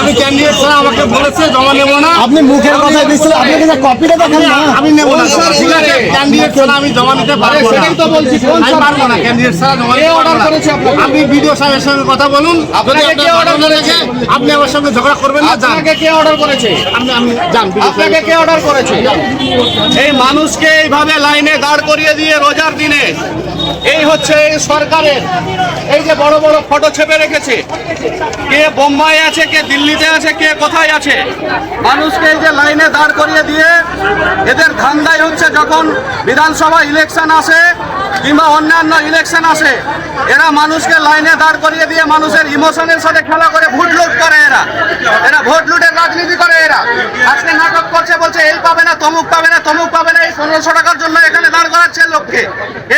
আমি ক্যান্ডিডেট ছাড়া আমাকে বলেছে জমা নেব না। আপনি মুখের কথা দিচ্ছেন, আপনি কিন্তু কপিটা দেখেন না। আমি নেব না, ঠিক আছে? ক্যান্ডিডেট ছাড়া আমি জমা নিতে পারবো না। সেটাই তো বলছি, আমি পারবো না ক্যান্ডিডেট ছাড়া জমা নিতে অর্ডার পারবো না। করেছে আপনাকে? আপনি বিডিও সাহেবের সঙ্গে কথা বলুন। যদি আপনাকে কে আপনার অর্ডার ভালো করেছে? লেগে আপনি আমার সঙ্গে ঝগড়া করবেন না, যান। আপনাকে কে অর্ডার করেছে? আমি যান। আপনাকে কে অর্ডার করেছে? এই মানুষকে এইভাবে লাইনে দাঁড় করিয়ে দিয়ে রোজার দিনে এই হচ্ছে এই সরকারের এই যে বড় বড় ফটো ছেপে রেখেছে, কে বোম্বাই আছে, কে দিল্লিতে আছে, কে কোথায় আছে। মানুষকে এই যে লাইনে দাঁড় করিয়ে দিয়ে এদের ধান্দাই হচ্ছে যখন বিধানসভা ইলেকশন আসে কিংবা অন্যান্য ইলেকশন আসে, এরা মানুষকে লাইনে দাঁড় করিয়ে দিয়ে মানুষের ইমোশনের সাথে খেলা করে ভোট লুট করে। এরা ভোট লুটের রাজনীতি করে। এরা আজকে নাটক করছে, বলছে এই পাবে না, তমুক পাবে না, তমুক পাবে না। এই 1500 টাকার জন্য এখানে দাঁড় করাচ্ছে লোককে।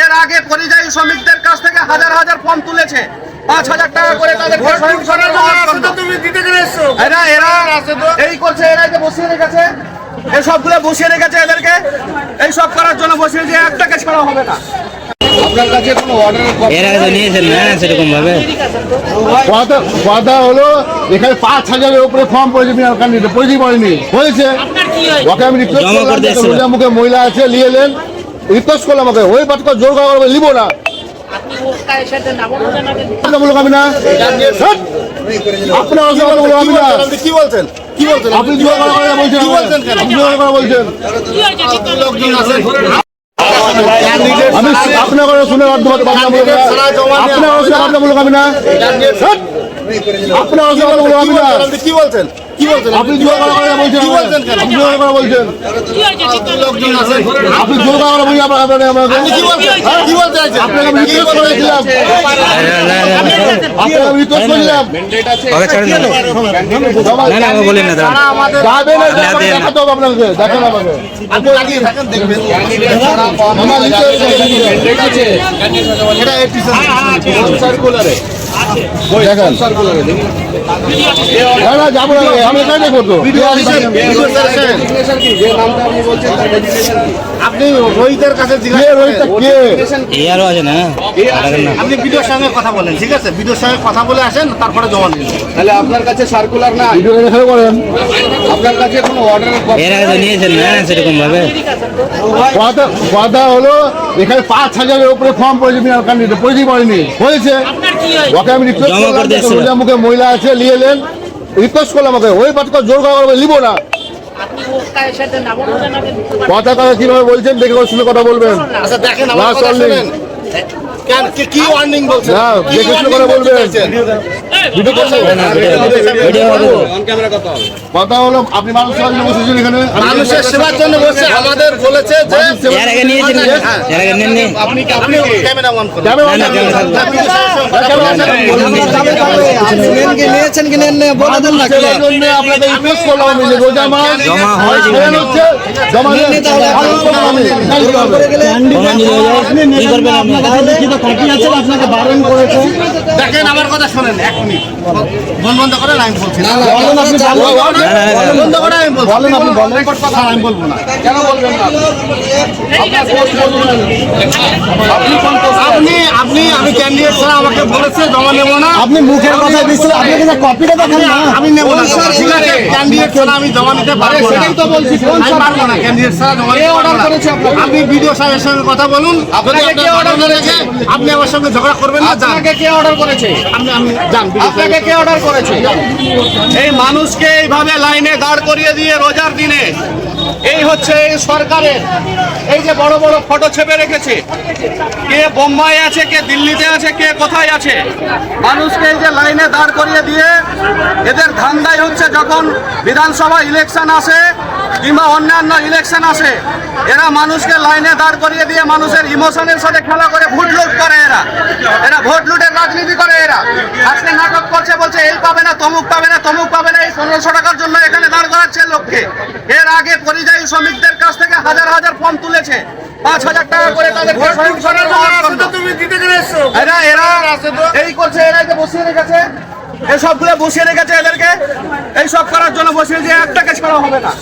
এর আগে পরিযায়ী শ্রমিকদের কাছ থেকে হাজার হাজার ফর্ম তুলেছে, 5000 টাকা করে তাদেরকে এরা এই করছে। এরা যে বসিয়ে রেখেছে, এই সবগুলো বসিয়ে রেখেছে এদেরকে এই সব করার জন্য বসিয়েছে। একটাকে ছাড়া হবে না। আপনার কাছে কোনো অর্ডার এর আগে তো নিয়েছেন না সেরকম ভাবে। কথা হলো এখানে 5000-এর উপরে ফর্ম পড়েছে, বিনা ক্যান্ডিডেট পড়েনি হয়েছে। ওকে আমি রিকোয়েস্ট জমা করলাম, করতে এসেছিলাম। রোজা মুখে মহিলা আছে, নিয়ে এলেন। রিকোয়েস্ট করলাম ওকে, ওই পাটকা জোর করে নিব না। বলুক আমি না, আপনার আমি না। কি বলছেন? কি বলছেন? আপনি জোর করা বলছেন, কি বলছেন কেন? আপনি জোর করা বলছেন। লোকজন আছে। আমি আপনার কথা শুনে বাধ্য হতে পারলাম না। আপনার কথা বলুক আমি না, আপনার কথা বলুক আমি না। কি বলছেন? কি বলছেন? আপনি জোর করা বলছেন, কি বলছেন কেন? আপনি জোর করা বলছেন, লোকজন আছে। আপনি জোর করা বলছেন। আমাকে আপনি কি বলছেন? কি বলতে চাইছেন? আপনাকে আমি রিকোয়েস্ট করেছিলাম, আপনাকে আমি রিকোয়েস্ট করেছিলাম। ওকে ছাড়েন না। না না আমি বলি না দাঁড়ান। যাবেন না, দেখাতে হবে আপনাকে, দেখেন আমাকে। আপনি দাঁড়িয়ে থাকেন, দেখবেন। আমার রিকোয়েস্ট এটা সার্কুলারে দেখেন। না না যাবো না, আমি এখানে করবো। আপনি রোহিতের কাছে কে জিজ্ঞাসা রোহিতটা করেন। কে? এই আরো আছে না। আপনি বিডিওর সঙ্গে কথা বলেন, ঠিক আছে? বিডিওর সঙ্গে কথা বলে আসেন, তারপরে জমা নিন। তাহলে আপনার কাছে সার্কুলার না, ভিডিও এখানে করেন। আপনার কাছে কোনো অর্ডার এর আগে তো নিয়েছেন না সেরকম ভাবে। কথা হলো এখানে 5000-এর উপরে ফর্ম পড়েছে, বিনা ক্যান্ডিডেট পড়েনি হয়েছে। ওকে আমি রিকোয়েস্ট জমা করলাম, করতে এসেছিলাম। রোজা মুখে মহিলা আছে, নিয়ে এলেন। রিকোয়েস্ট করলাম ওকে, ওই পাটকা জোর করে নিব না। কথা কিভাবে বলছেন দেখে ওর সঙ্গে কথা বলবেন। আচ্ছা দেখেন, আমার Last কথা warning। শুনেন। কি ওয়ার্নিং বলছেন? না, কি দেখে শুনে warning কথা বলতে বলবেন। চাইছেন? ভিডিও করছেন? ভিডিও হবে তো। কথা হলো আপনি মানুষের জন্য বসেছেন এখানে, মানুষের সেবার জন্য বসে আমাদের বলেছে যে এর আগে নিয়েছেন না, এর আগে নেননি। আপনি ক্যামেরা অন করুন। যাবে না, না, নিয়েছেন কি নেন বলে দেন না। আপনাদের রিকোয়েস্ট করলাম আমি যে রোজা মাস জমা হয়ে যাবে। ফেরানো হচ্ছে, জমা নিয়ে ভালো করলাম আমি। প্রমাণ দিলে হয়ে যাবে। কি করবেন আপনি? আপনাকে বারণ করেছে। দেখেন আমার কথা শোনেন, 1 মিনিট বন্ধ করেন, আমি বলছি না। বন্ধ করেন, আমি বলছি। বলেন, আপনি বলেন। রেকর্ড কথা আমি বলবো না। কেন বলবেন না? আমি ক্যান্ডিডেট ছাড়া আমাকে বলেছে জমা নেব না। আপনি মুখের কথা দিচ্ছেন, আপনি কিন্তু কপিটা দেখেন না। আমি নেব না, ঠিক আছে? ক্যান্ডিডেট ছাড়া আমি জমা নিতে পারবো না। সেটাই তো বলছি, আমি পারবো না ক্যান্ডিডেট ছাড়া জমা নিতে অর্ডার পারবো না। করেছে আপনাকে? আপনি বিডিও সাহেবের সঙ্গে কথা বলুন। যদি আপনাকে কে আপনার অর্ডার ভালো লেগে আপনি আমার সঙ্গে ঝগড়া করবেন না, যান। আপনাকে কে অর্ডার করেছে? আমি যান। আপনাকে কে অর্ডার করেছে? এই মানুষকে এইভাবে লাইনে দাঁড় করিয়ে দিয়ে রোজার দিনে এই হচ্ছে এই সরকারের এই যে বড় বড় ফটো ছেপে রেখেছে, কে বোম্বাই আছে, কে দিল্লিতে আছে, কে কোথায় আছে। মানুষকে এই যে লাইনে দাঁড় করিয়ে দিয়ে এদের ধান্দাই হচ্ছে যখন বিধানসভা ইলেকশন আসে কিংবা অন্যান্য ইলেকশন আসে, এরা মানুষকে লাইনে দাঁড় করিয়ে দিয়ে মানুষের ইমোশনের সাথে খেলা করে ভোট লুট করে। এরা ভোট লুটের রাজনীতি করে। এরা আজকে নাটক করছে, বলছে এই পাবে না, তমুক পাবে না, তমুক পাবে না। এই 1500 টাকার জন্য এখানে দাঁড় করাচ্ছে লোককে। এর আগে পরিযায়ী শ্রমিকদের কাছ থেকে হাজার হাজার ফর্ম তুলেছে, 5000 টাকা করে তাদেরকে এরা এই করছে। এরা যে বসিয়ে রেখেছে, এই সবগুলো বসিয়ে রেখেছে এদেরকে এই সব করার জন্য বসিয়েছে। একটাকে ছাড়া হবে না।